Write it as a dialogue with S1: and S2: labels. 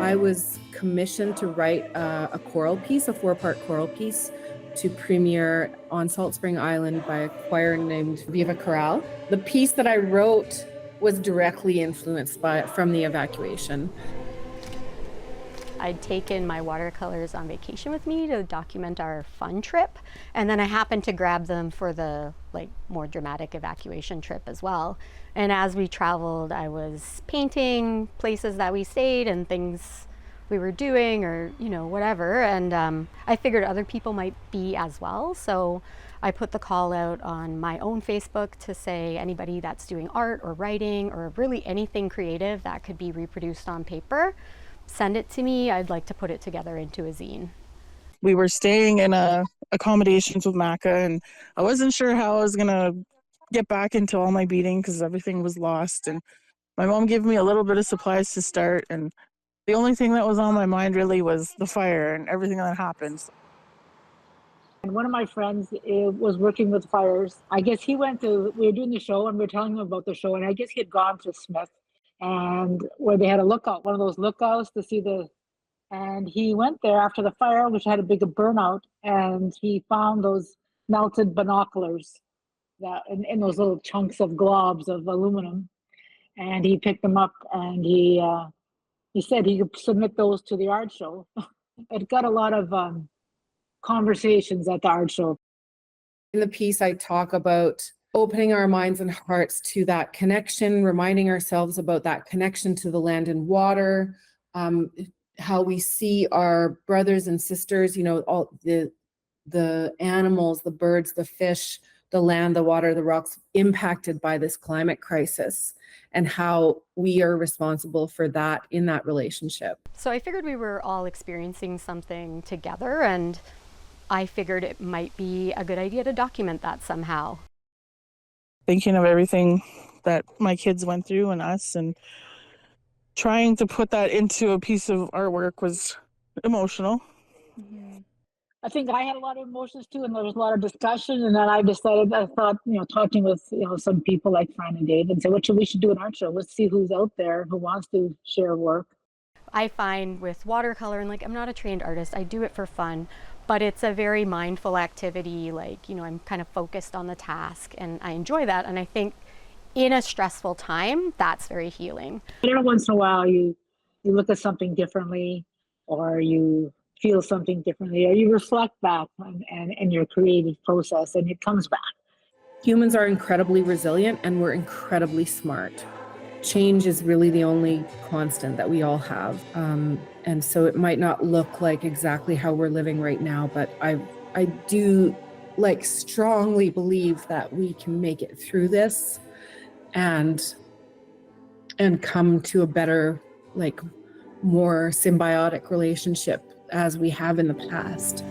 S1: I was commissioned to write a choral piece, a 4-part choral piece, to premiere on Salt Spring Island by a choir named Viva Chorale. The piece that I wrote was directly influenced from the evacuation.
S2: I'd taken my watercolors on vacation with me to document our fun trip, and then I happened to grab them for the more dramatic evacuation trip as well. And as we traveled, I was painting places that we stayed and things we were doing, or whatever, and I figured other people might be as well, so I put the call out on my own Facebook to say anybody that's doing art or writing or really anything creative that could be reproduced on paper, send it to me. I'd like to put it together into a zine.
S3: We were staying in accommodations with Maca, and I wasn't sure how I was gonna get back into all my beading because everything was lost, and my mom gave me a little bit of supplies to start, and the only thing that was on my mind really was the fire and everything that happens.
S4: And one of my friends was working with fires. I guess we were doing the show and we were telling him about the show, and I guess he had gone to Smith and where they had a lookout, one of those lookouts to see and he went there after the fire, which had a big burnout, and he found those melted binoculars that in those little chunks of globs of aluminum, and he picked them up, and he said he could submit those to the art show. It got a lot of conversations at the art show.
S1: In the piece, I talk about opening our minds and hearts to that connection, reminding ourselves about that connection to the land and water, how we see our brothers and sisters, all the animals, the birds, the fish, the land, the water, the rocks impacted by this climate crisis, and how we are responsible for that in that relationship.
S2: So I figured we were all experiencing something together, and I figured it might be a good idea to document that somehow.
S3: Thinking of everything that my kids went through and us, and trying to put that into a piece of artwork was emotional.
S4: Mm-hmm. I think I had a lot of emotions too, and there was a lot of discussion, and then I thought, talking with, some people like Fran and Dave, and say, we should do an art show. Let's see who's out there who wants to share work.
S2: I find with watercolor, and I'm not a trained artist, I do it for fun, but it's a very mindful activity. I'm kind of focused on the task, and I enjoy that. And I think in a stressful time, that's very healing.
S4: Once in a while, you look at something differently, or you feel something differently, or you reflect back and your creative process, and it comes back.
S1: Humans are incredibly resilient, and we're incredibly smart. Change is really the only constant that we all have. And so it might not look like exactly how we're living right now, but I do strongly believe that we can make it through this and come to a better, more symbiotic relationship as we have in the past.